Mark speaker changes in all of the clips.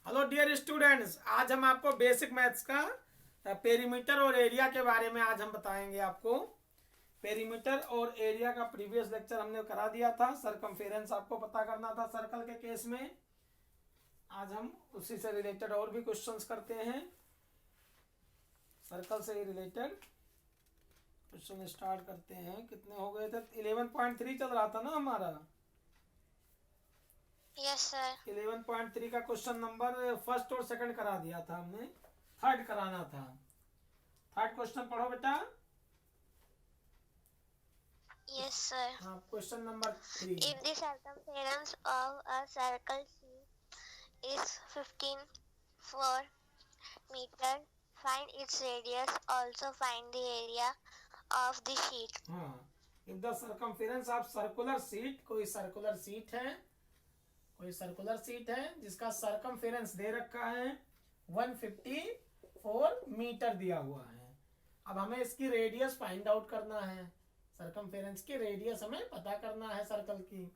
Speaker 1: Hello dear students, आज हम आपको बेसिक मैथ्स का पेरीमीटर और एरिया के बारे में आज हम बताएंगे आपको। पेरीमीटर और एरिया का प्रीवियस लेक्चर हमने करा दिया था। सरकमफेरेंस आपको पता करना था सर्कल के केस में। आज हम उसी से रिलेटेड और भी क्वेश्चंस करते हैं। सर्कल से रिलेटेड क्वेश्चन स्टार्ट करते हैं। कितने हो गए थे? 11.3 चल रहा था ना हमारा।
Speaker 2: Yes sir.
Speaker 1: 11.3 का क्वेश्चन नंबर फर्स्ट और सेकंड करा दिया था हमने, थर्ड कराना था। थर्ड क्वेश्चन पढ़ो बेटा।
Speaker 2: Yes sir.
Speaker 1: हाँ, question number 3।
Speaker 2: If the circumference of a circle C is 15 meter, find its radius. Also find the area of the sheet.
Speaker 1: हाँ, if the circumference of circular seat, कोई circular seat है जिसका circumference दे रखा है 154 metre दिया हुआ है। अब हमें इसकी रेडियस फाइंड आउट करना है। सर्कमफेरेंस की रेडियस हमें पता करना है सर्कल की।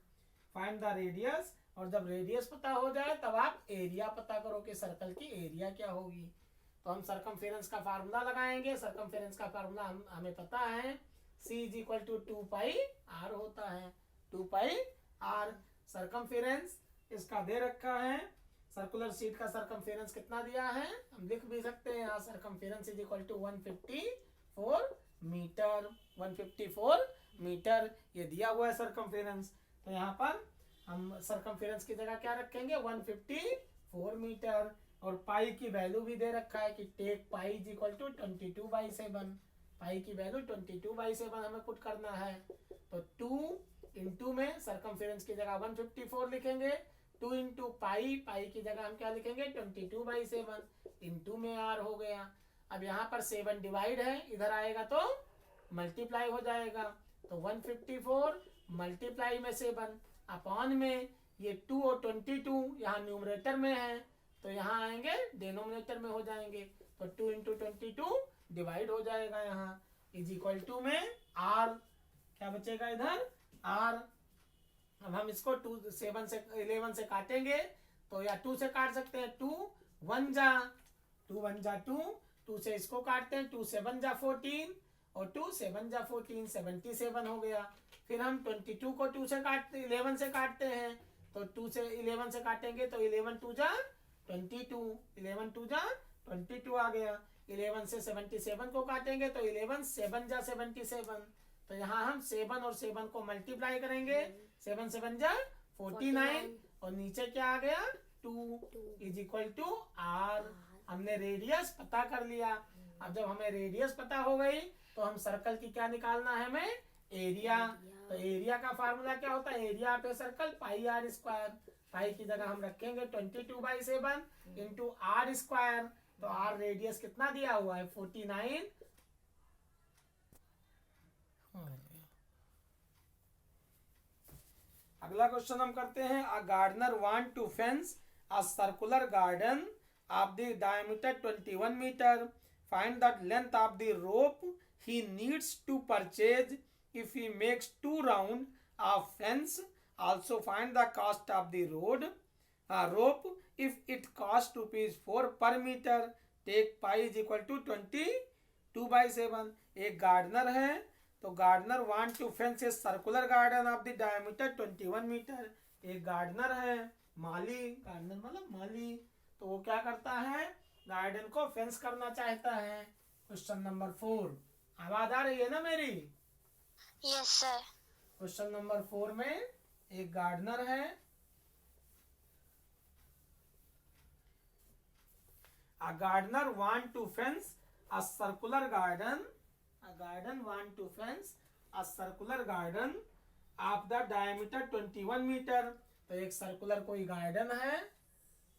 Speaker 1: फाइंड द रेडियस, और जब रेडियस पता हो जाए तब आप एरिया पता करो कि सर्कल की एरिया क्या होगी। तो हम सर्कमफेरेंस का फार्मूला लगाएंगे। सर्कमफेरेंस का फार्मूला हमें पता है, C is equal to 2 pi R होता है। 2 पाई आर सर्कमफेरेंस इसका दे रखा है। सर्कुलर शीट का सर्कमफेरेंस कितना दिया है हम लिख भी सकते हैं यहाँ। Circumference is equal to 154 metre. 154 metre ये दिया हुआ है सर्कमफेरेंस। तो यहाँ पर हम सर्कमफेरेंस की जगह क्या रखेंगे? 154 मीटर। और पाई की वैल्यू भी दे रखा है कि take pi is equal to 22/7। Pi की वैल्यू 22/7 हमें पुट करना है। तो 2 इंटू में सर्कमफेरेंस की जगह 154 लिखेंगे। 2 इंटू पाई, पाई की जगह हम क्या लिखेंगे? 22/7 इंटू में आर हो गया। अब यहाँ पर 7 डिवाइड है, इधर आएगा तो मल्टीप्लाई हो जाएगा। तो 154 मल्टीप्लाई में 7 अपॉन में ये 2 और 22 यहाँ न्यूमरेटर में है तो यहाँ आएंगे डिनोमिनेटर में हो जाएंगे। तो 2 इंटू 22 डिवाइड हो जाएगा यहाँ। इज इक्वल टू में आर क्या बचेगा इधर? आर। अब हम इसको 11 से काटेंगे तो या 2 से काट सकते हैं। 2 1 जा 2 2 से इसको काटते हैं। 2 7 जा 14 और 2 7 जा 14 77 हो गया। फिर हम 22 को 2 से काटते 11 से काटते हैं तो 2 से 11 से काटेंगे तो 11 2 जा 22, 11 2 जा 22 आ गया। 11 से 77 को काटेंगे तो 11 7 जा 77। तो यहाँ हम 7 और 7 को मल्टीप्लाई करेंगे। 7 7 जा 49 और नीचे क्या आ गया? 2 इज इक्वल टू आर। हमने रेडियस पता कर लिया। अब जब हमें रेडियस पता हो गई तो हम सर्कल की क्या निकालना है हमें? एरिया। तो एरिया का फार्मूला क्या होता है? Area of a circle pi R square. Pi की जगह हम रखेंगे 22/7 इंटू आर स्क्वायर। तो आर रेडियस कितना दिया हुआ है? 49। अगला क्वेश्चन हम करते हैं। A gardener want to fence a circular garden of the diameter 21 metre. Find the length of the rope he needs to purchase if he makes 2 round of fence. Also find the cost of the rope if it costs ₹4 per meter. Take pi is equal to 22/7। एक gardener है तो gardener want to fence a circular garden of the diameter 21 metre. एक gardener है, माली, gardener मतलब माली, तो वो क्या करता है? गार्डन को फेंस करना चाहता है। Question number 4। आवाज आ रही है ना मेरी?
Speaker 2: Yes sir.
Speaker 1: क्वेश्चन नंबर 4 में एक गार्डनर है। A gardener want to fence a circular garden. A garden want to fence a circular garden of the diameter 21 meter. तो एक सर्कुलर कोई गार्डन है,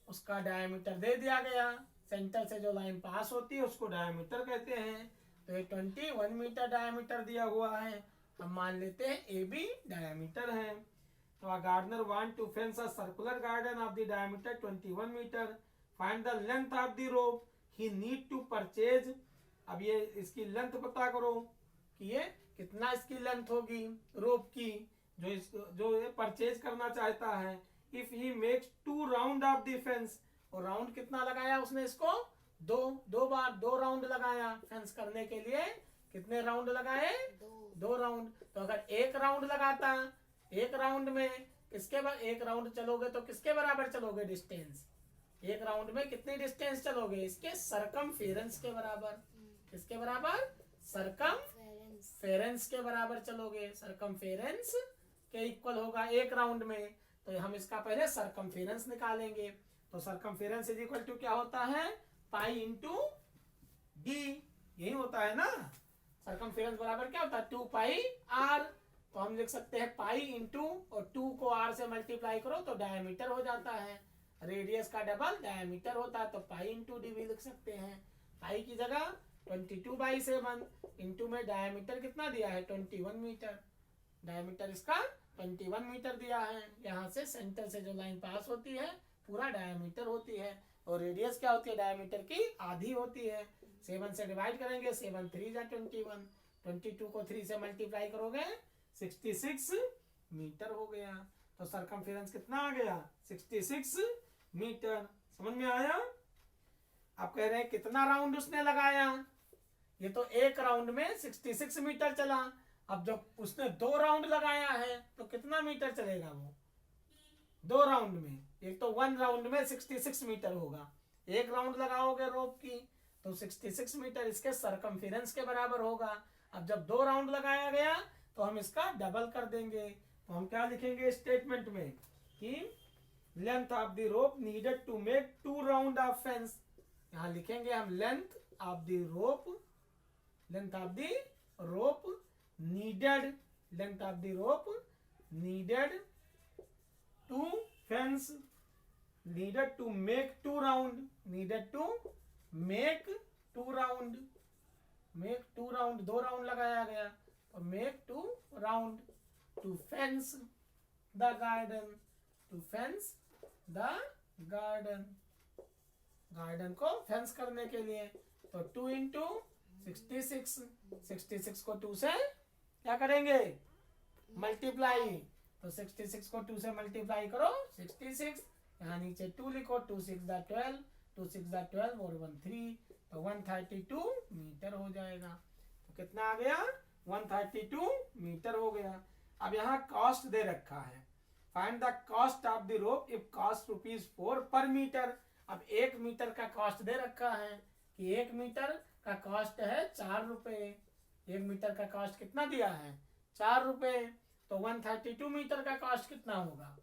Speaker 1: उसका डायमीटर दे दिया गया। सेंटर से जो लाइन पास होती है उसको डायमीटर कहते हैं। तो ये 21 मीटर डायमीटर दिया हुआ है। हम मान लेते हैं ए बी डायमीटर है। तो a gardener want to fence a circular garden of the diameter 21 metre. Find the length of the rope he need to purchase. अब ये इसकी लेंथ पता करो कि ये कितना इसकी लेंथ होगी रोप की जो ये परचेज करना चाहता है। If he makes 2 round of the fence, और राउंड कितना लगाया उसने इसको, दो बार 2 राउंड लगाया फेंस करने के लिए। कितने राउंड लगाए, 2 राउंड। तो अगर 1 राउंड लगाता, 1 राउंड में एक राउंड चलोगे तो किसके बराबर चलोगे डिस्टेंस, 1 राउंड में कितनी डिस्टेंस चलोगे, इसके सरकमफेरेंस के बराबर। किसके बराबर, सरकमफेरेंस के बराबर चलोगे। सरकमफेरेंस के इक्वल होगा 1 राउंड में। तो हम इसका पहले सरकमफेरेंस निकालेंगे। तो सरकमफेरेंस इज इक्वल टू क्या होता है, पाई इंटू डी, यही होता है ना। सरकमफेरेंस बराबर क्या होता है, 2 पाई आर। तो हम लिख सकते हैं पाई इंटू, और 2 को आर से मल्टीप्लाई करो तो डायमीटर हो जाता है। रेडियस का डबल डायमीटर होता है, तो पाई इंटू डी भी लिख सकते हैं। पाई की जगह 22/7 इंटू में डायमीटर कितना दिया है, 21 मीटर। डायमीटर इसका 21 मीटर दिया है। यहाँ से सेंटर से जो लाइन पास होती है पूरा डायमीटर होती है। और रेडियस क्या होती है, डायमीटर की आधी होती है। 7 से डिवाइड करेंगे, 7 3 जा 21, 22 को 3 से मल्टीप्लाई करोगे 66 मीटर हो गया। तो सरकमफेरेंस कितना आ गया, 66 मीटर। समझ में आया। आप कह रहे हैं कितना राउंड उसने लगाया, ये तो 1 राउंड में 66 मीटर चला। अब जब उसने 2 राउंड लगाया है तो कितना मीटर चलेगा वो, 2 राउंड में। एक तो 1 राउंड में 66 मीटर होगा, 1 राउंड लगाओगे रोप की तो 66 मीटर इसके सरकमफेरेंस के बराबर होगा। अब जब 2 राउंड लगाया गया तो हम इसका डबल कर देंगे। तो हम क्या लिखेंगे स्टेटमेंट में कि length of the rope needed to make 2 round of fence. यहाँ लिखेंगे हम length of the rope needed, length of the rope needed to fence, needed to make 2 round, needed to make 2 round, make 2 round, 2 round लगाया गया तो make 2 round to fence the garden, to fence the garden, garden को fence करने के लिए। तो 2 into 66 को 2 से क्या करेंगे, मल्टीप्लाई। तो 66 को 2 से मल्टीप्लाई करो 66, यहाँ नीचे 2 लिखो, 2 6 दा 12, 2 6 दा 12 और 1 3, तो 132 मीटर हो जाएगा। तो कितना आ गया, 132 मीटर हो गया। अब यहाँ कॉस्ट दे रखा है, find the cost of the rope if cost ₹4 per metre. अब 1 मीटर का कॉस्ट दे रखा है कि 1 मीटर का कॉस्ट है 4 रुपए। 1 मीटर का कॉस्ट कितना दिया है, 4 रुपए। तो 132 मीटर का कॉस्ट कितना होगा,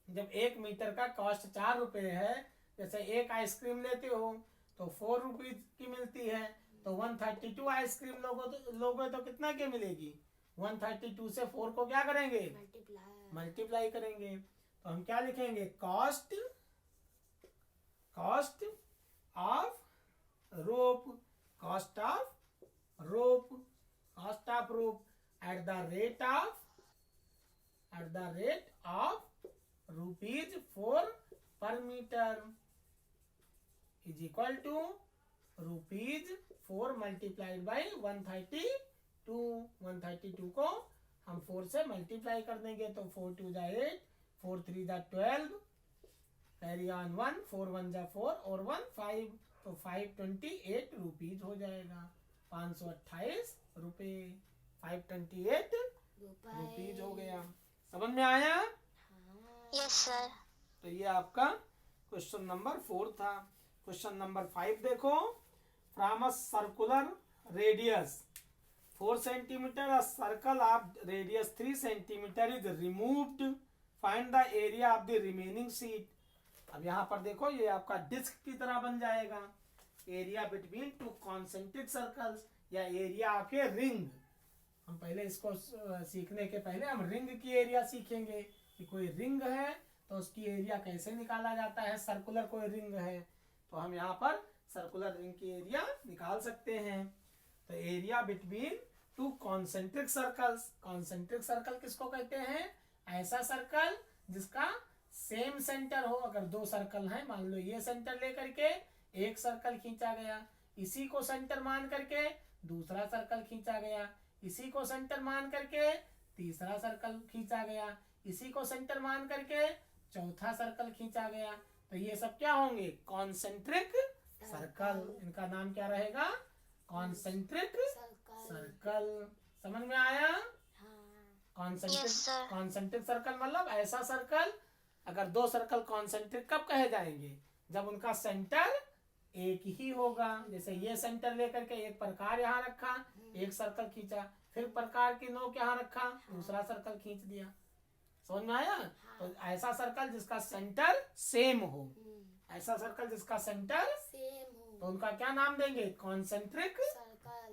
Speaker 1: जब 1 मीटर का कॉस्ट 4 रुपए है, जैसे एक आइसक्रीम लेते हो तो 4 रुपीज की मिलती है, तो 132 आइसक्रीम लोगे तो कितना की मिलेगी, 132 से 4 को क्या करेंगे, मल्टीप्लाई करेंगे। तो हम क्या लिखेंगे, cost of rope, cost of rope at the rate of ₹4 per meter is equal to ₹4 multiplied by 132। 132 को हम 4 से मल्टीप्लाई कर देंगे तो 4 2 जा 8, 4 3 जा 12, कैरी ऑन 1, 4 1 जा 4 और 1 5, तो 528 रुपीज हो जाएगा, 528 रुपए, 528 रुपीज हो गया। समझ में आया।
Speaker 2: Yes sir.
Speaker 1: तो ये आपका क्वेश्चन नंबर 4 था। क्वेश्चन नंबर 5 देखो, from a circular radius 4 centimetre a circle of radius 3 centimetre is removed, find the area of the remaining sheet। अब यहाँ पर देखो ये आपका डिस्क की तरह बन जाएगा, एरिया बिटवीन 2 कॉन्सेंट्रिक सर्कल्स या एरिया ऑफ ए रिंग। हम पहले इसको सीखने के पहले हम रिंग की एरिया सीखेंगे कि कोई रिंग है तो उसकी एरिया कैसे निकाला जाता है। सर्कुलर कोई रिंग है तो हम यहाँ पर सर्कुलर रिंग की एरिया निकाल सकते हैं। तो area between 2 concentric circles, concentric circle किसको कहते हैं, ऐसा सर्कल जिसका सेम सेंटर हो। अगर 2 सर्कल हैं, मान लो ये सेंटर लेकर के एक सर्कल खींचा गया, इसी को सेंटर मान करके दूसरा सर्कल खींचा गया, इसी को सेंटर मान करके तीसरा सर्कल खींचा गया, इसी को सेंटर मान करके चौथा सर्कल खींचा गया। तो ये सब क्या होंगे? Concentric circle. इनका नाम क्या रहेगा? Concentric circle. समझ में आया?
Speaker 2: sir.
Speaker 1: कॉन्सेंट्रिक सर्कल मतलब ऐसा सर्कल, अगर दो सर्कल कॉन्सेंट्रिक कब कहे जाएंगे? जब उनका सेंटर एक ही होगा। जैसे ये सेंटर लेकर के एक प्रकार यहाँ रखा, एक सर्कल खींचा, फिर प्रकार की नोक यहाँ रखा, दूसरा सर्कल खींच दिया। समझ में आया? तो ऐसा सर्कल जिसका सेंटर सेम हो, ऐसा सर्कल जिसका सेंटर तो उनका क्या नाम देंगे? Concentric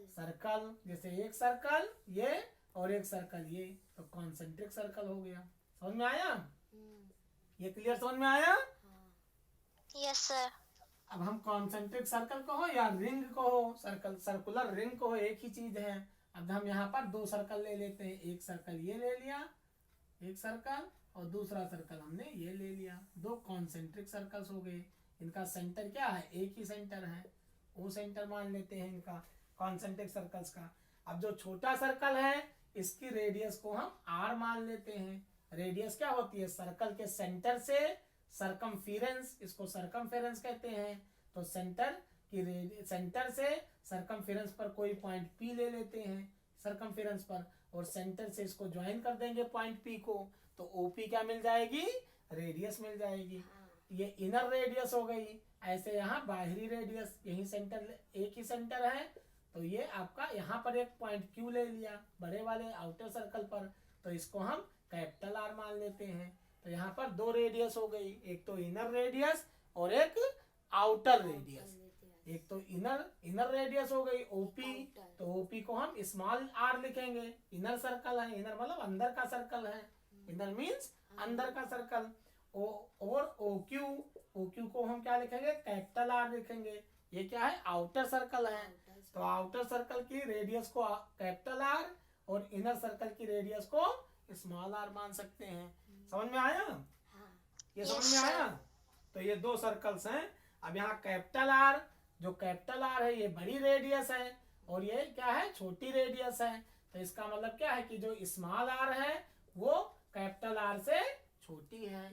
Speaker 1: circle. जैसे एक सर्कल ये और एक सर्कल ये, तो कॉन्सेंट्रिक सर्कल हो गया। समझ में आया? ये क्लियर समझ में आया?
Speaker 2: Yes, sir.
Speaker 1: अब हम कॉन्सेंट्रिक सर्कल को हो या रिंग को हो, सर्कल सर्कुलर रिंग को हो, एक ही चीज है। अब हम यहाँ पर दो सर्कल ले लेते हैं। एक सर्कल ये ले लिया, एक सर्कल, और दूसरा सर्कल हमने ये ले लिया। दो कॉन्सेंट्रिक सर्कल्स हो गए। इनका सेंटर क्या है? एक ही सेंटर है, वो सेंटर मान लेते हैं इनका कॉन्सेंट्रिक सर्कल्स का। अब जो छोटा सर्कल है इसकी रेडियस को हम r मान लेते हैं। रेडियस क्या होती है? सर्कल के सेंटर से सरकमफेरेंस, इसको सरकमफेरेंस कहते हैं। तो सेंटर से सरकमफेरेंस पर कोई पॉइंट P ले लेते हैं सरकमफेरेंस पर, और सेंटर से इसको ज्वाइन कर देंगे पॉइंट P को, तो OP क्या मिल जाएगी? रेडियस मिल जाएगी। ये इनर रेडियस हो गई। ऐसे यहाँ बाहरी रेडियस, यही सेंटर, एक ही सेंटर है, तो ये आपका यहाँ पर एक पॉइंट Q ले लिया बड़े वाले आउटर सर्कल पर, तो इसको हम कैपिटल R मान लेते हैं। तो यहाँ पर दो रेडियस हो गई, एक तो इनर रेडियस और एक आउटर रेडियस। एक तो इनर रेडियस हो गई OP, तो OP को हम स्मॉल r लिखेंगे। इनर सर्कल है, इनर मतलब अंदर का सर्कल है, इनर मीन्स अंदर का सर्कल। और OQ को हम क्या लिखेंगे? कैपिटल R लिखेंगे। ये क्या है? आउटर सर्कल है। तो आउटर सर्कल की रेडियस को कैपिटल R और इनर सर्कल की रेडियस को स्मॉल r मान सकते हैं। समझ में आया? ये समझ में आया? तो ये दो सर्कल्स हैं। अब यहाँ कैपिटल R, जो कैपिटल R है ये बड़ी रेडियस है, और ये क्या है? छोटी रेडियस है। तो इसका मतलब क्या है कि जो स्मॉल r है वो कैपिटल R से छोटी है।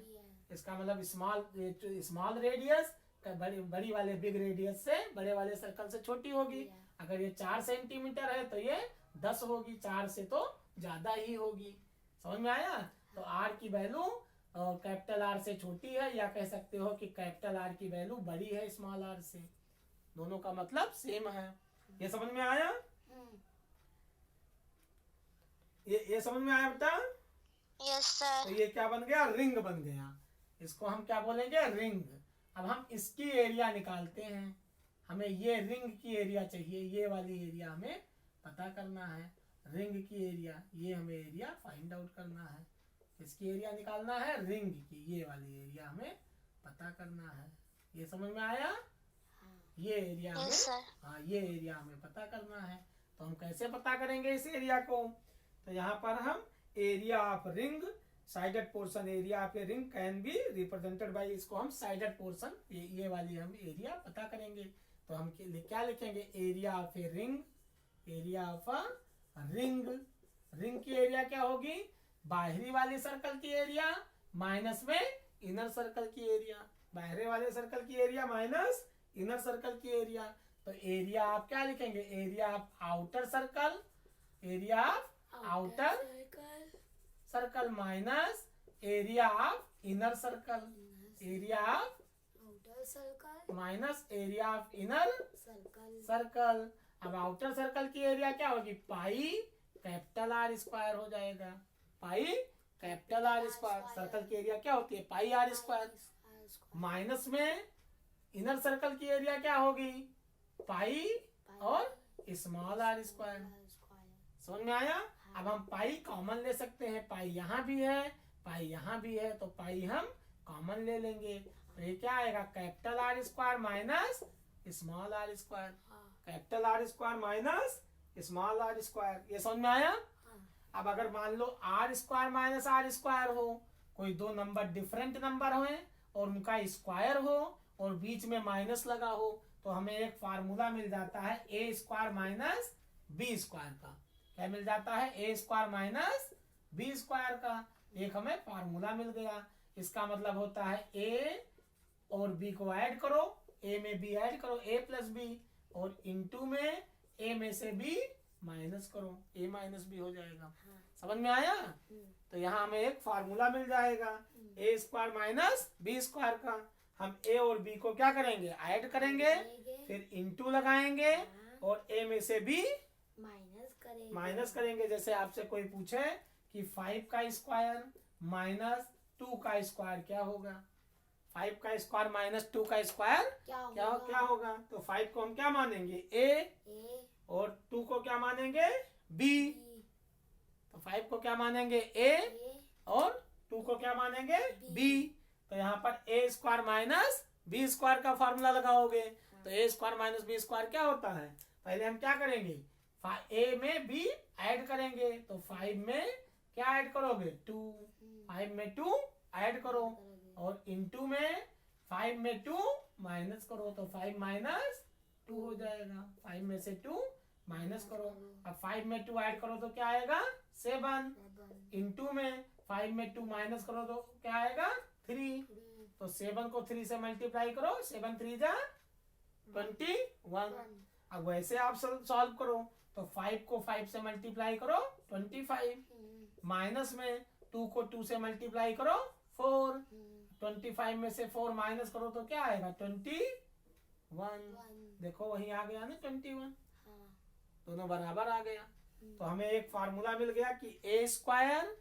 Speaker 1: इसका मतलब स्मॉल रेडियस बड़ी वाले बिग रेडियस से, बड़े वाले सर्कल से छोटी होगी। अगर ये 4 सेंटीमीटर है तो ये 10 होगी, 4 से तो ज्यादा ही होगी। समझ में आया? तो R की वैल्यू कैपिटल R से छोटी है, या कह सकते हो कि कैपिटल R की वैल्यू बड़ी है स्मॉल r से। दोनों का मतलब सेम है। ये समझ में आया? ये समझ में आया बेटा?
Speaker 2: Yes, sir.
Speaker 1: तो ये क्या बन गया? रिंग बन गया। इसको हम क्या बोलेंगे? रिंग। अब हम इसकी एरिया निकालते हैं। हमें ये रिंग की एरिया चाहिए, ये वाली एरिया हमें पता करना है। रिंग की एरिया, ये हमें एरिया फाइंड आउट करना है। इसकी एरिया निकालना है, रिंग की ये वाली एरिया हमें पता करना है। ये समझ में आया? ये एरिया हमें,
Speaker 2: Yes, sir.
Speaker 1: हाँ ये एरिया हमें पता करना है। तो हम कैसे पता करेंगे इस एरिया को? तो यहाँ पर हम area of ring, sided portion area of a ring can be represented by, इसको हम साइडेड पोर्शन, ये वाली हम एरिया पता करेंगे। तो हम क्या लिखेंगे? Area of a ring, area of a ring. Ring की एरिया क्या होगी? बाहरी वाले सर्कल की एरिया माइनस में इनर सर्कल की एरिया। बाहरी वाले सर्कल की एरिया माइनस इनर सर्कल की एरिया। तो एरिया आप क्या लिखेंगे? Area of outer circle, area of outer circle minus area of inner circle, area of minus area of inner circle. अब आउटर सर्कल की एरिया क्या होगी? पाई कैपिटल R स्क्वायर हो जाएगा। Pi capital R square. Circle की area क्या होती है? पाई R स्क्वायर। माइनस में इनर सर्कल की एरिया क्या होगी? पाई और स्मॉल r स्क्वायर। समझ में आया? अब हम पाई कॉमन ले सकते हैं। पाई यहाँ भी है, पाई यहाँ भी है, तो पाई हम कॉमन ले लेंगे। तो ये क्या आएगा? Capital R square minus small r square. Capital R square minus small r square. ये समझ में आया? अब अगर मान लो r square minus r square हो, कोई दो नंबर डिफरेंट नंबर हो और उनका स्क्वायर हो और बीच में माइनस लगा हो, तो हमें एक फार्मूला मिल जाता है a square minus b square का। क्या मिल जाता है? a square minus b square का एक हमें फार्मूला मिल गया। इसका मतलब होता है ए और बी को ऐड करो, ए में बी ऐड करो, ए प्लस बी, और इनटू में ए में से बी माइनस करो, ए माइनस बी हो जाएगा। समझ में आया? तो यहाँ हमें एक फार्मूला मिल जाएगा ए स्क्वायर माइनस बी स्क्वायर का। हम ए और बी को क्या करेंगे? ऐड करेंगे, फिर इनटू लगाएंगे और ए में से बी माइनस करेंगे। जैसे आपसे कोई पूछे कि 5 का स्क्वायर माइनस 2 का स्क्वायर क्या होगा? 5 का स्क्वायर माइनस 2 का स्क्वायर क्या होगा? तो 5 को हम क्या मानेंगे? ए, और 2 को क्या मानेंगे? बी। तो 5 को क्या मानेंगे? ए, और 2 को क्या मानेंगे? बी। तो यहाँ पर ए स्क्वायर माइनस बी स्क्वायर का फॉर्मूला लगाओगे। तो ए स्क्वायर माइनस बी स्क्वायर क्या होता है? पहले हम क्या करेंगे? ए में बी ऐड करेंगे, तो 5 में क्या ऐड करोगे? 2। 5 में 2 ऐड करो, और इनटू में 5 में 2 माइनस करो, तो 5 माइनस 2 हो जाएगा। 5 में से 2 माइनस करो, अब 5 में 2 ऐड करो तो क्या आएगा? 7। इनटू में 5 में 2 माइनस करो तो क्या आएगा? 3। तो 7 को 3 से मल्टीप्लाई करो, 7 3 जा 21। अब वैसे आप सॉल्व करो, तो 5 को 5 से मल्टीप्लाई करो 25, माइनस में 2 को 2 से मल्टीप्लाई करो 4, 25 में से 4 माइनस करो तो क्या आएगा? 21। देखो वही आ गया ना 21, दोनों बराबर आ गया। तो हमें एक फार्मूला मिल गया कि A square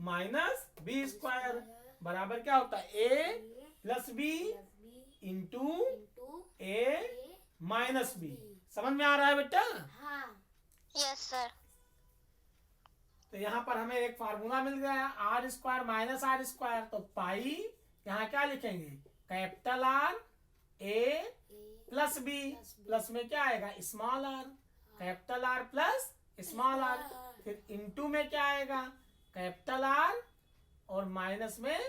Speaker 1: minus B square बराबर क्या होता है? A plus B into A minus B. समझ में आ रहा है बेटा?
Speaker 2: Yes sir.
Speaker 1: तो यहाँ पर हमें एक फार्मूला मिल गया R square minus R square. तो पाई यहाँ क्या लिखेंगे? Capital R A plus B, plus में क्या आएगा? Small R. Capital R plus small R, फिर इनटू में क्या आएगा? कैपिटल आर और माइनस में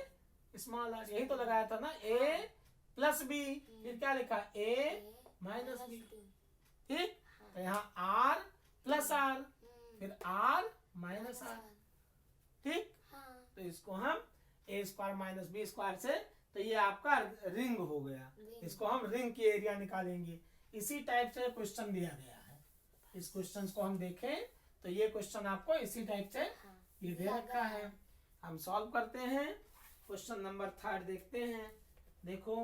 Speaker 1: स्मॉल आर। यही तो लगाया था ना, ए प्लस बी, फिर क्या लिखा? ए माइनस बी। ठीक, तो यहाँ आर प्लस आर, फिर आर माइनस आर। ठीक, तो इसको हम ए स्क्वायर माइनस बी स्क्वायर से, तो ये आपका रिंग हो गया। इसको हम रिंग की एरिया निकालेंगे। इसी टाइप से क्वेश्चन दिया गया है। इस क्वेश्चन को हम देखें तो ये क्वेश्चन आपको इसी टाइप से ये दे रखा है। हम सॉल्व करते हैं। क्वेश्चन नंबर 3 देखते हैं। देखो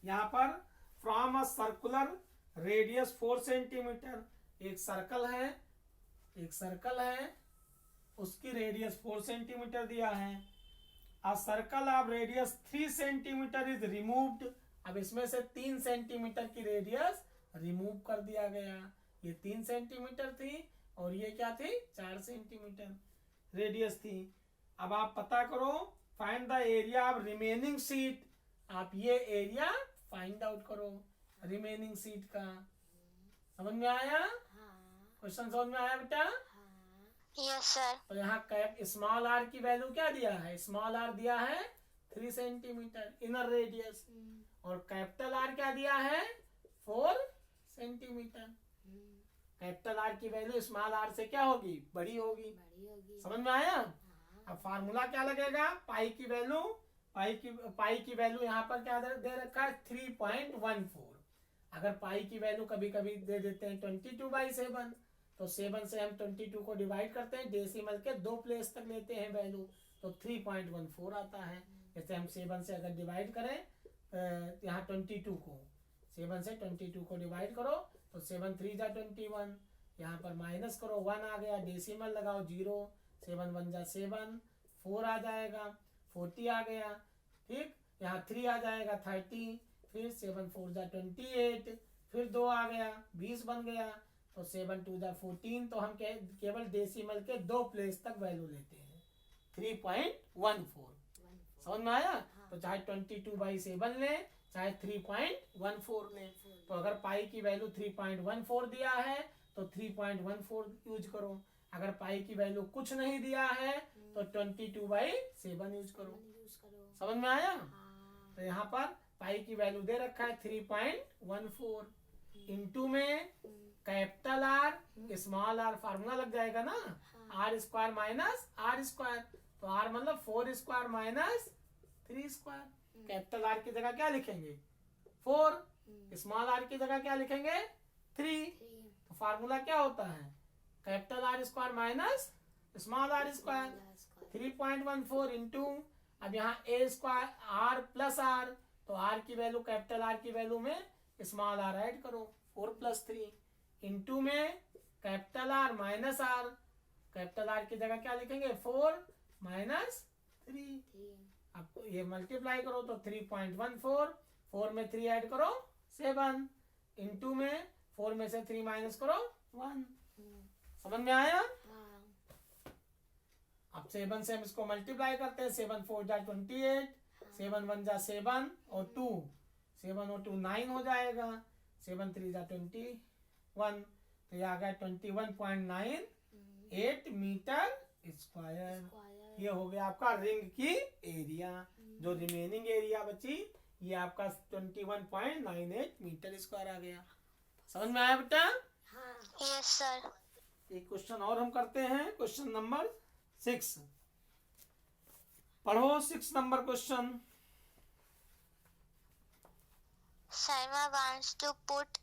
Speaker 1: यहाँ पर from a circular radius 4 centimetre, एक सर्कल है, उसकी रेडियस 4 सेंटीमीटर दिया है। A circle of radius 3 centimetre is removed. अब इसमें से 3 सेंटीमीटर की रेडियस रिमूव कर दिया गया। ये 3 सेंटीमीटर थी और ये क्या थी? 4 सेंटीमीटर रेडियस थी। अब आप पता करो, find the area of remaining sheet. आप ये एरिया फाइंड आउट करो रिमेनिंग शीट का। समझ में आया? क्वेश्चन समझ में आया बेटा?
Speaker 2: Yes sir.
Speaker 1: तो यहाँ कैप स्मॉल आर की वैल्यू क्या दिया है? स्मॉल आर दिया है 3 सेंटीमीटर इनर रेडियस, और कैपिटल आर क्या दिया है? 4 सेंटीमीटर। कैपिटल आर की वैल्यू स्मॉल आर से क्या होगी? बड़ी होगी। समझ में आया? अब फार्मूला क्या लगेगा? पाई की वैल्यू यहाँ पर क्या दे रखा है? 3.14। अगर पाई की वैल्यू कभी कभी दे देते हैं 22/7, तो 7 से हम 22 को डिवाइड करते हैं, डेसिमल के 2 प्लेस तक लेते हैं वैल्यू, तो 3.14 आता है। जैसे हम 7 से अगर डिवाइड करें यहाँ 22 को, 7 से 22 को डिवाइड करो तो 7 3 जा 21, यहाँ पर माइनस करो 1 आ गया, डेसिमल लगाओ 0, 7 1 जा 7, 4 आ जाएगा, 40 आ गया। ठीक, यहाँ 3 आ जाएगा 30, फिर 7 4 जा 28, फिर 2 आ गया 20 बन गया, तो 7 2 जा 14। तो हम केवल डेसिमल के 2 प्लेस तक वैल्यू लेते हैं 3.14। समझ में आया? तो चाहे 22/7 ले, चाहे 3.14 ले। तो अगर पाई की वैल्यू 3.14 दिया है तो 3.14 यूज करो। अगर पाई की वैल्यू कुछ नहीं दिया है तो 22/7 यूज करो। समझ में आया? तो यहाँ पर पाई की वैल्यू दे रखा है 3.14, इनटू में capital R small R, formula लग जाएगा ना, R square minus R square. तो आर मतलब 4 square minus 3 square. Capital R की जगह क्या लिखेंगे 4, स्मॉल आर की जगह क्या लिखेंगे 3। तो फार्मूला क्या होता है capital R square minus small R square 3.14 into, अब यहाँ A square R plus R, तो आर की वैल्यू कैपिटल आर की वैल्यू में स्मॉल आर ऐड करो 4 + 3 इंटू में capital R minus R, capital R की जगह क्या लिखेंगे 4 - 3। आपको ये मल्टीप्लाई करो तो 3.14, 4 में 3 ऐड करो 7 इंटू में 4 में से 3 माइनस करो 1। समझ में आया? अब 7 से हम इसको मल्टीप्लाई करते हैं, 7 4 जा 28, 7 1 जा 7 और 2, 7 और 2 9 हो जाएगा, 7 3 जा 21, तो ये आ गया 21.98 मीटर स्क्वायर। ये हो गया आपका रिंग की एरिया। जो रिमेनिंग एरिया बची ये आपका 21.98 मीटर स्क्वायर आ गया। समझ में आया बेटा?
Speaker 2: Yes, sir.
Speaker 1: एक क्वेश्चन और हम करते हैं, क्वेश्चन नंबर 6 पढ़ो। 6 number question.
Speaker 2: Saima wants to put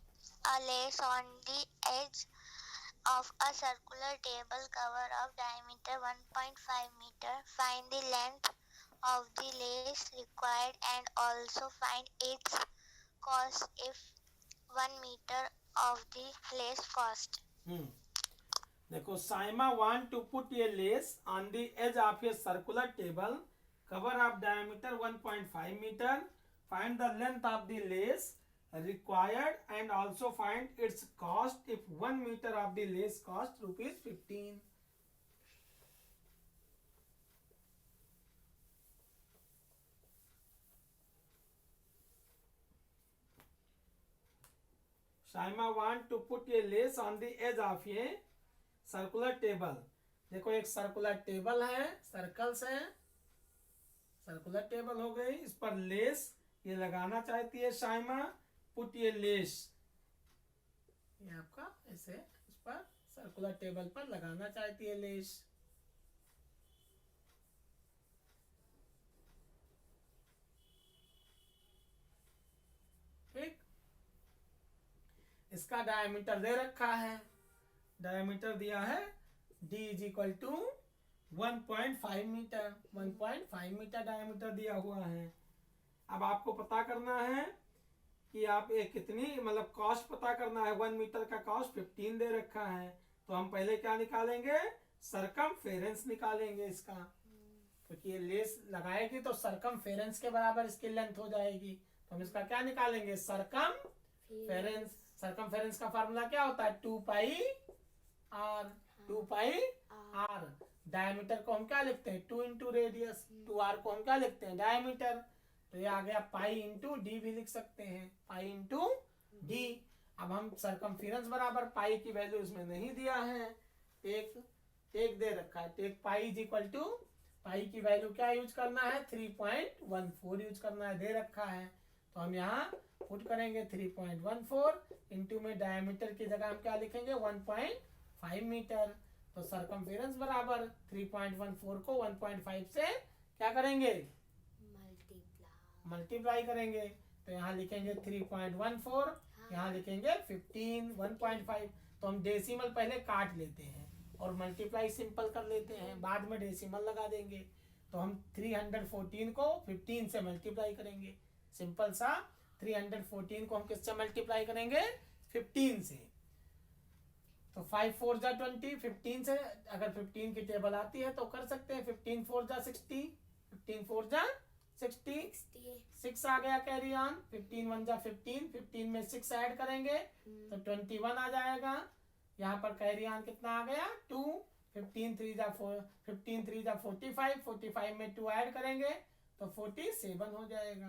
Speaker 2: a lace on the edge of a circular table cover of diameter 1.5 meter. Find the length of the lace required and also find its cost if 1 meter of the lace cost.
Speaker 1: देखो, Saima want to put a lace on the edge of a circular table cover of diameter 1.5 meter. Find the length of the lace required and also find its cost if 1 meter of the lace cost ₹15. Saima want to put a lace on the edge of a circular table. देखो एक circular table है, circles है, circular table हो गई, इस पर less ये लगाना चाहती है साइमा. पुट ये लेस, ये आपका ऐसे इस पर सर्कुलर टेबल पर लगाना चाहती है लेस. ठीक, इसका डायमीटर दे रखा है, डायमीटर दिया है d = 1.5 मीटर. 1.5 मीटर डायमीटर दिया हुआ है. अब आपको पता करना है कि आप एक कितनी मतलब कॉस्ट पता करना है. 1 मीटर का कॉस्ट 15 दे रखा है, तो हम पहले क्या निकालेंगे, सरकमफेरेंस निकालेंगे इसका, क्योंकि ये लेस लगाएगी तो सरकमफेरेंस के बराबर इसकी लेंथ हो जाएगी. तो हम इसका क्या निकालेंगे, सरकमफेरेंस. सरकमफेरेंस का फार्मूला क्या होता है, 2πr. 2πr. डायमीटर को हम क्या लिखते हैं, 2 × रेडियस. 2r को हम क्या लिखते हैं, डायमीटर. तो ये आ गया पाई इंटू डी भी लिख सकते हैं, पाई इंटू डी. अब हम सरकमफेरेंस बराबर पाई की वैल्यू इसमें नहीं दिया है, टेक दे रखा है. टेक पाई = पाई की वैल्यू क्या यूज करना है, 3.14 यूज करना है, दे रखा है. तो हम यहाँ पुट करेंगे 3.14 इंटू में डायमीटर की जगह हम क्या लिखेंगे, 1.5 मीटर. तो सरकमफेरेंस बराबर 3.14 को 1.5 से क्या करेंगे, मल्टीप्लाई करेंगे. तो यहाँ लिखेंगे 3.14, यहाँ लिखेंगे 15. 1.5 तो हम डेसिमल पहले काट लेते हैं और मल्टीप्लाई सिंपल कर लेते हैं, बाद में डेसिमल लगा देंगे. तो हम 314 को 15 से मल्टीप्लाई करेंगे. सिंपल सा 314 को हम किससे मल्टीप्लाई करेंगे, 15 से. तो 5 4 जा 20, 15 से अगर 15 की टेबल आती है तो कर सकते हैं. 15 4 जा 60, 15 4 जा 60, 6 आ गया कैरी ऑन. 15 1 जा 15, 15 में 6 ऐड करेंगे तो 21 आ जाएगा. यहाँ पर कैरी ऑन कितना आ गया, 2. 15 3 जा 45, 45 में 2 ऐड करेंगे तो 47 हो जाएगा.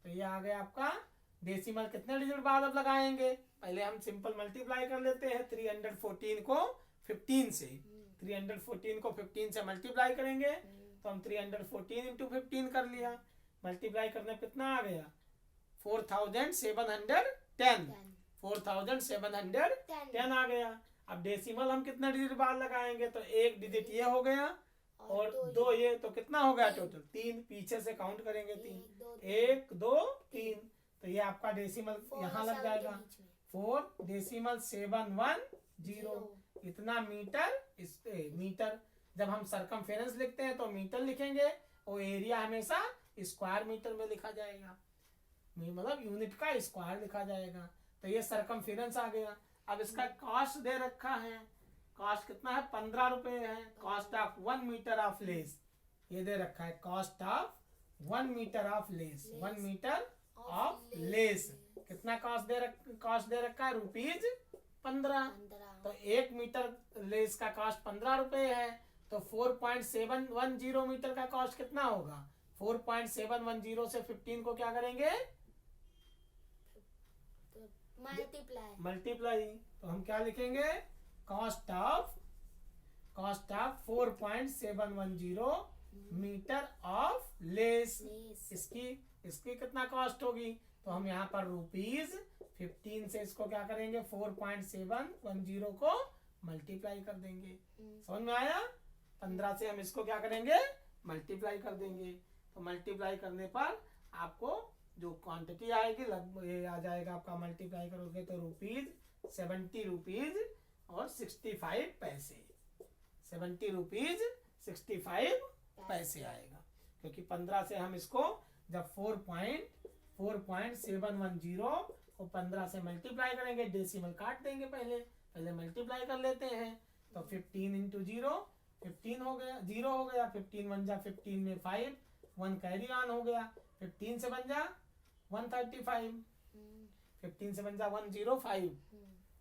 Speaker 1: तो ये आ गया आपका डेसिमल. कितने डिजिट बाद अब लगाएंगे, पहले हम सिंपल मल्टीप्लाई कर लेते हैं. 314 को 15 से, 314 को 15 से मल्टीप्लाई करेंगे तो हम 314 × 15 कर लिया. मल्टीप्लाई करने कितना आ गया, 4710. 4710 आ गया. अब डेसिमल हम कितने डिजिट बाद लगाएंगे, तो एक डिजिट ये हो गया और दो ये, तो कितना हो गया टोटल? 3। पीछे से काउंट करेंगे 3, 1 2 3, तो ये आपका डेसिमल यहाँ लग जाएगा 4.710। इतना मीटर। इस मीटर जब हम सरकमफेरेंस लिखते हैं तो मीटर लिखेंगे, और एरिया हमेशा स्क्वायर मीटर में लिखा जाएगा, मतलब यूनिट का स्क्वायर लिखा जाएगा। तो ये सरकमफेरेंस आ गया। अब इसका कॉस्ट दे रखा है, कॉस्ट कितना है? 15 रुपए है। Cost of 1 meter of lace, ये दे रखा है, cost of 1 meter of lace, 1 meter of lace कितना कॉस्ट दे रखा है? ₹15। तो 1 मीटर लेस का कॉस्ट 15 रुपए है, तो 4.710 मीटर का कॉस्ट कितना होगा? 4.710 से 15 को क्या करेंगे? मल्टीप्लाई। तो हम क्या लिखेंगे? Cost of 4.710 meter of lace. इसकी कितना कॉस्ट होगी? तो हम यहाँ पर ₹15 से इसको क्या करेंगे? 4.710 को मल्टीप्लाई कर देंगे। समझ में आया? 15 से हम इसको क्या करेंगे? मल्टीप्लाई कर देंगे। तो मल्टीप्लाई करने पर आपको जो क्वांटिटी आएगी लगभग ये आ जाएगा आपका, मल्टीप्लाई करोगे तो ₹70 और 65 पैसे, ₹70.65 आएगा। क्योंकि 15 से हम इसको जब 4.710 को 15 से मल्टीप्लाई करेंगे, डेसिमल काट देंगे, पहले मल्टीप्लाई कर लेते हैं। तो 15 इंटू 0 15 हो गया, 0 हो गया, 15 बन जा 15 में 5, 1 कैरी ऑन हो गया, 15 से बन जा 135, 15 से बन जा 105,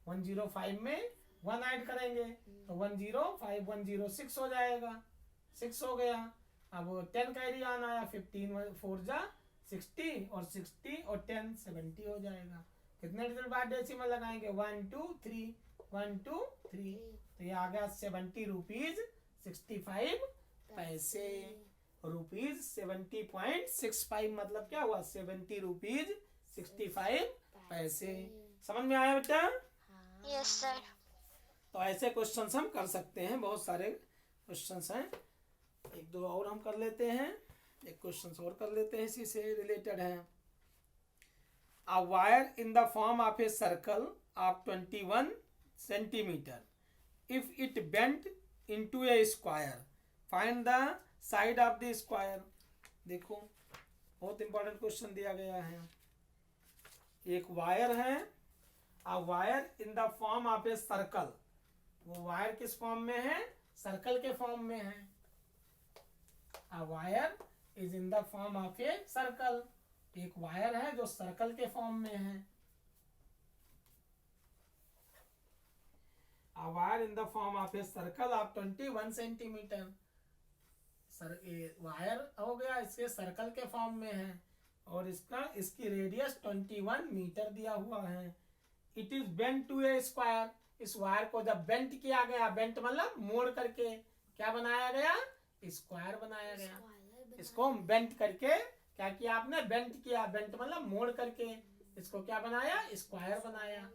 Speaker 1: 105 में 1 ऐड करेंगे तो 105 106 हो जाएगा, 6 हो गया। अब 10 कैरी ऑन आया, 15 4 जा 60 और 60 और 10 70 हो जाएगा। कितने डिजिट बाद डेसिमल लगाएंगे? 1 2 3, 1 2 3, तो ये आ गया ₹70.65। ₹70.65 मतलब क्या हुआ? ₹70.65। समझ में आया बेटा?
Speaker 2: Yes sir.
Speaker 1: तो ऐसे क्वेश्चंस हम कर सकते हैं, बहुत सारे क्वेश्चंस हैं। एक दो और हम कर लेते हैं, एक क्वेश्चंस और कर लेते हैं, इसी से रिलेटेड है। A wire in the form of a circle of 21 centimeter, if it bent into a square, find the side of the square। देखो बहुत इंपॉर्टेंट क्वेश्चन दिया गया है। एक वायर है, a wire in the form of a circle, वो wire किस form में है? सर्कल के फॉर्म में है। A wire is in the form of a circle, एक वायर है जो सर्कल के फॉर्म में है। A wire in the form of a circle of 21 centimetre, wire हो गया, इसके सर्कल के फॉर्म में है और इसकी रेडियस 21 मीटर दिया हुआ है। It is bent to a square, इस वायर को जब बेंट किया गया, बेंट मतलब मोड़ करके क्या बनाया गया? स्क्वायर बनाया गया। इसको बेंट करके क्या किया आपने? बेंट किया, बेंट मतलब मोड़ करके इसको क्या बनाया? स्क्वायर बनाया।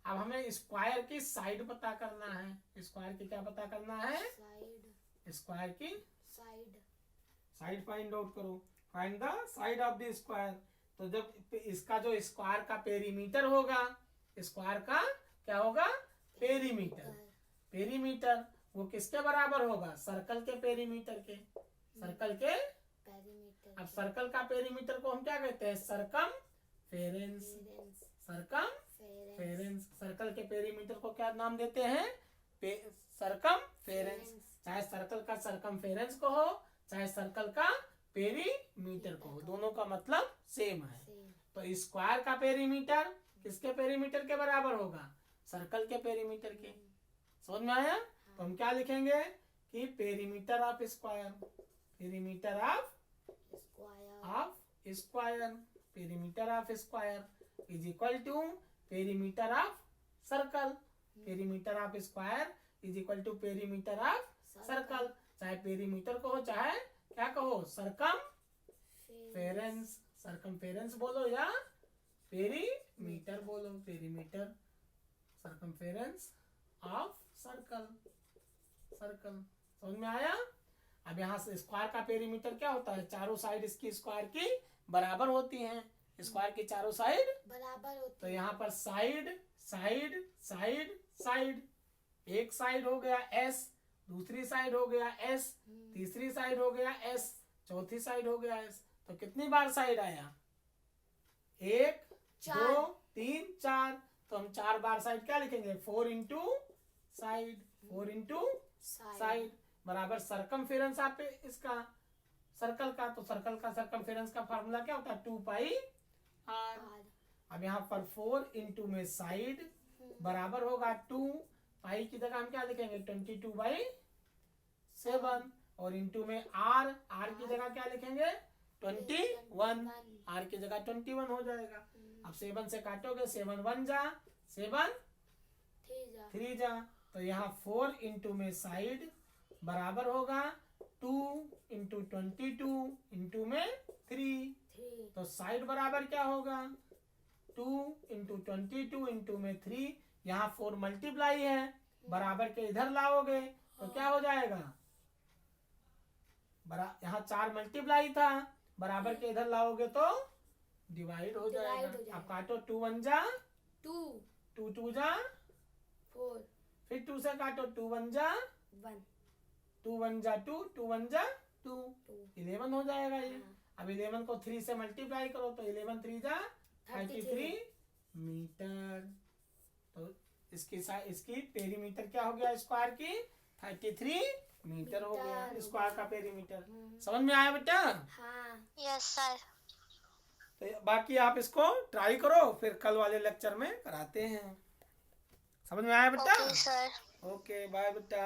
Speaker 1: अब हमें स्क्वायर की साइड पता करना है। स्क्वायर की क्या पता करना है? स्क्वायर की साइड फाइंड आउट करो। Find the side of the square. तो जब इसका जो स्क्वायर का पेरीमीटर होगा, स्क्वायर का क्या होगा? पेरीमीटर। पेरीमीटर वो किसके बराबर होगा? सर्कल के पेरीमीटर के, सर्कल के। अब सर्कल का पेरीमीटर को हम क्या कहते हैं? सरकमफेरेंस। सरकमफेरेंस। सर्कल के पेरीमीटर को क्या नाम देते हैं? सरकमफेरेंस। चाहे सर्कल का सरकमफेरेंस को हो, चाहे सर्कल का पेरीमीटर को हो, दोनों का मतलब सेम है। तो स्क्वायर का पेरीमीटर किसके पेरीमीटर के बराबर होगा? सर्कल के पेरीमीटर के। समझ में आया? तो हम क्या लिखेंगे कि perimeter of square, perimeter of square, perimeter of square is equal to perimeter of circle. Perimeter of square is equal to perimeter of circle. चाहे पेरीमीटर को हो, चाहे क्या कहो? सरकमफेरेंस। सरकमफेरेंस बोलो या पेरीमीटर बोलो। Perimeter, circumference of circle. Circle. समझ में आया? अब यहाँ से स्क्वायर का पेरीमीटर क्या होता है, चारों साइड इसकी स्क्वायर की बराबर होती हैं, स्क्वायर की चारों साइड
Speaker 3: बराबर होती
Speaker 1: तो यहाँ पर साइड साइड साइड साइड, एक साइड हो गया एस, दूसरी साइड हो गया एस, तीसरी साइड हो गया एस, चौथी साइड हो गया एस। तो कितनी बार साइड आया, 1
Speaker 3: चार।
Speaker 1: 2 3 4। तो हम 4 बार साइड क्या लिखेंगे, 4 इंटू साइड, 4 इंटू साइड बराबर सरकमफेरेंस आप इसका सर्कल का, तो सर्कल का सरकमफेरेंस का फार्मूला क्या होता है, 2 पाई आर। अब यहाँ पर 4 इंटू में साइड बराबर होगा 2 पाई की जगह हम क्या लिखेंगे 22/7 और इंटू में आर, आर की जगह क्या लिखेंगे 21, आर की जगह 21 हो जाएगा। अब 7 से काटोगे 7 1 जा 7 3 जा, तो यहाँ 4 इंटू में साइड बराबर होगा 2 इंटू 22 इंटू में 3, तो साइड बराबर क्या होगा 2 इंटू 22 इंटू में 3। यहाँ 4 मल्टीप्लाई है, बराबर के इधर लाओगे तो क्या हो जाएगा, यहाँ 4 मल्टीप्लाई था, बराबर के इधर लाओगे तो डिवाइड हो जाएगा। अब काटो 2 1 जा 2, 2 2 जा
Speaker 3: 4,
Speaker 1: फिर 2 से काटो 2 1 जा
Speaker 3: 1,
Speaker 1: 2 1 जा 2, 2 1 जा 2, 11 हो जाएगा ये। अब 11 को 3 से मल्टीप्लाई करो तो 11 3 जा 33 मीटर। तो इसकी पेरीमीटर क्या हो गया स्क्वायर की 33 मीटर हो गया स्क्वायर का पेरीमीटर। समझ में आया बेटा?
Speaker 3: हाँ।
Speaker 2: Yes, sir.
Speaker 1: तो बाकी आप इसको ट्राई करो, फिर कल वाले लेक्चर में कराते हैं। समझ में आया बेटा?
Speaker 2: Okay, sir.
Speaker 1: ओके बाय बेटा।